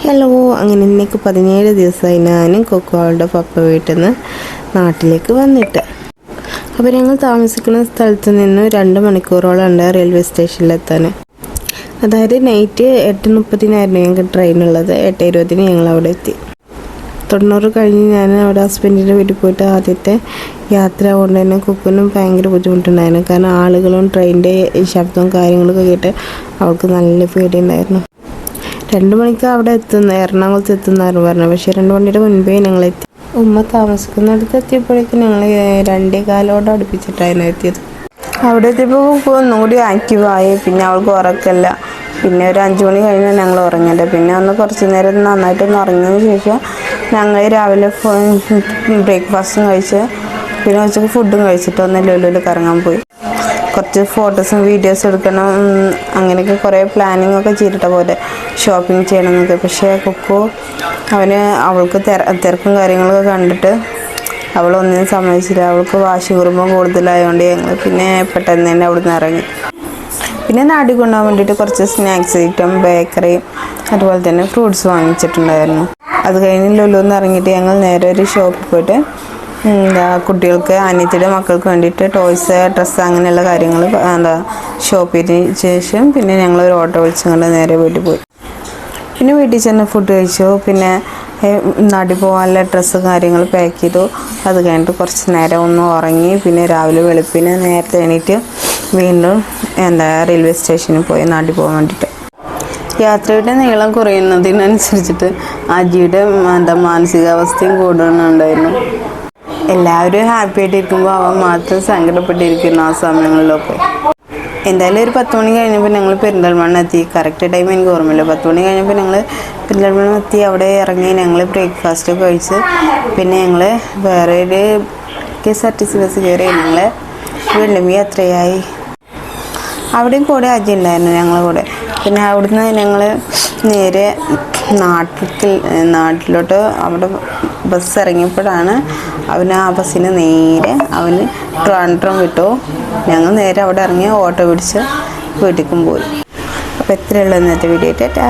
Hello, അങ്ങനെ ഇന്നേക്ക് 17 ദിവസമായി ഞാനും കൊക്കുവാളുടെ പപ്പ വീട്ടിൽ നിന്ന് നാട്ടിലേക്ക് വന്നിട്ട്. അപ്പോൾ ഞങ്ങൾ താമസിക്കുന്ന സ്ഥലത്ത് നിന്ന് 2 മണിക്കൂറോളം ഉണ്ട് റെയിൽവേ സ്റ്റേഷനിലെത്താൻ. അതായത് നൈറ്റ് 8:30 ഞങ്ങൾക്ക് ട്രെയിനുള്ളത്. 8:20 ഞങ്ങൾ അവിടെ എത്തി. 90 കഴിഞ്ഞ് ഞാൻ അവിടെ ഹസ്ബൻഡിൻ്റെ വീട്ടിൽ പോയിട്ട് ആദ്യത്തെ യാത്ര കൊണ്ട് തന്നെ കുക്കിനും ഭയങ്കര ബുദ്ധിമുട്ടുണ്ടായിരുന്നു. കാരണം ആളുകളും ട്രെയിനിൻ്റെ ശബ്ദവും കാര്യങ്ങളൊക്കെ കേട്ട് അവൾക്ക് നല്ല പേടിയുണ്ടായിരുന്നു. 2 മണിക്ക് അവിടെ എറണാകുളത്ത് എത്തുന്നായിരുന്നു പറഞ്ഞത്. പക്ഷേ 2 മണിയുടെ മുൻപേ ഞങ്ങളെത്തി. ഉമ്മ താമസിക്കുന്നിടത്ത് എത്തിയപ്പോഴേക്കും ഞങ്ങൾ 2:15 അടുപ്പിച്ചിട്ടായിരുന്നു എത്തിയത്. അവിടെ എത്തിയപ്പോൾ ഒന്നുകൂടി ആക്റ്റീവായി. പിന്നെ അവൾക്ക് ഉറക്കല്ല. പിന്നെ ഒരു 5 മണി കഴിഞ്ഞാൽ ഞങ്ങൾ ഉറങ്ങിയത്. പിന്നെ കുറച്ച് നേരം നന്നായിട്ടൊന്ന് ഉറങ്ങിയതിന് ശേഷം ഞങ്ങൾ രാവിലെ ബ്രേക്ക്ഫാസ്റ്റും കഴിച്ച് പിന്നെ ഉച്ചക്ക് ഫുഡും കഴിച്ചിട്ട് ഒന്ന് ലുലുവിൽ കറങ്ങാൻ പോയി. കുറച്ച് ഫോട്ടോസും വീഡിയോസും എടുക്കണം, അങ്ങനെയൊക്കെ കുറേ പ്ലാനിങ് ഒക്കെ ചെയ്തിട്ട പോലെ ഷോപ്പിംഗ് ചെയ്യണം എന്നൊക്കെ. പക്ഷേ കുക്കു അവൾക്ക് തിരക്കും കാര്യങ്ങളൊക്കെ കണ്ടിട്ട് അവളൊന്നിനും സമ്മതിച്ചില്ല. അവൾക്ക് വാശി കുറുമ്പം കൂടുതലായതുകൊണ്ട് ഞങ്ങൾ പിന്നെ പെട്ടെന്ന് തന്നെ അവിടെ നിന്ന് ഇറങ്ങി. പിന്നെ നാട്ടിൽ കൊണ്ടുപോകാൻ വേണ്ടിയിട്ട് കുറച്ച് സ്നാക്സ് ഐറ്റം, ബേക്കറി, അതുപോലെ തന്നെ ഫ്രൂട്ട്സ് വാങ്ങിച്ചിട്ടുണ്ടായിരുന്നു. അത് കഴിഞ്ഞ് ലുലുന്ന് ഇറങ്ങിയിട്ട് ഞങ്ങൾ നേരെ ഒരു ഷോപ്പിൽ പോയിട്ട് കുട്ടികൾക്ക്, അനിയത്തിയുടെ മക്കൾക്ക് വേണ്ടിയിട്ട് ടോയ്സ്, ഡ്രസ്സ് അങ്ങനെയുള്ള കാര്യങ്ങൾ ഷോപ്പിന് ശേഷം പിന്നെ ഞങ്ങളൊരു ഓട്ടോ വിളിച്ചുകൊണ്ട് നേരെ വീട്ടിൽ പോയി. പിന്നെ വീട്ടിൽ ചെന്ന് ഫുഡ് കഴിച്ചു. പിന്നെ നാട്ടിൽ പോകാനുള്ള ഡ്രസ്സ് കാര്യങ്ങൾ പാക്ക് ചെയ്തു. അത് കഴിഞ്ഞിട്ട് കുറച്ച് നേരം ഒന്ന് ഉറങ്ങി. പിന്നെ രാവിലെ വെളുപ്പിന് നേരത്തെ എണീറ്റ് വീണ്ടും റെയിൽവേ സ്റ്റേഷനിൽ പോയി നാട്ടിൽ പോകാൻ വേണ്ടിയിട്ട്. യാത്രയുടെ നീളം കുറയുന്നതിനനുസരിച്ചിട്ട് അജിയുടെ മാനസികാവസ്ഥയും കൂടുന്നുണ്ടായിരുന്നു. എല്ലാവരും ഹാപ്പി ആയിട്ടിരിക്കുമ്പോൾ അവൻ മാത്രം സങ്കടപ്പെട്ടിരിക്കുന്നു ആ സമയങ്ങളിലൊക്കെ. എന്തായാലും ഒരു 10 മണി കഴിഞ്ഞപ്പോൾ ഞങ്ങൾ പെരിന്തൽമണ്ണ എത്തി. കറക്റ്റ് ടൈം എനിക്ക് ഓർമ്മയില്ല. 10 മണി കഴിഞ്ഞപ്പോൾ ഞങ്ങൾ പെരിന്തൽമണ്ണ എത്തി. അവിടെ ഇറങ്ങി ഞങ്ങൾ ബ്രേക്ക്ഫാസ്റ്റ് കഴിച്ച് പിന്നെ ഞങ്ങൾ വേറെ ഒരു KSRTC ബസ് കയറി ഞങ്ങൾ വെള്ളിമി യാത്രയായി. അവിടെയും കൂടെ അജി ഉണ്ടായിരുന്നു ഞങ്ങളുടെ കൂടെ. പിന്നെ അവിടുന്ന് ഞങ്ങൾ നേരെ നാട്ടിലോട്ട് അവിടെ ബസ് ഇറങ്ങിയപ്പോഴാണ് ആ ബസ്സിന് നേരെ ട്രിവാൻഡ്രം വിട്ടു. ഞങ്ങൾ നേരെ അവിടെ ഇറങ്ങി ഓട്ടോ പിടിച്ച് വീട്ടിലേക്കും പോയി. അപ്പോൾ എത്രയുള്ളൂ ഇന്നത്തെ വീഡിയോ. ടാറ്റാ.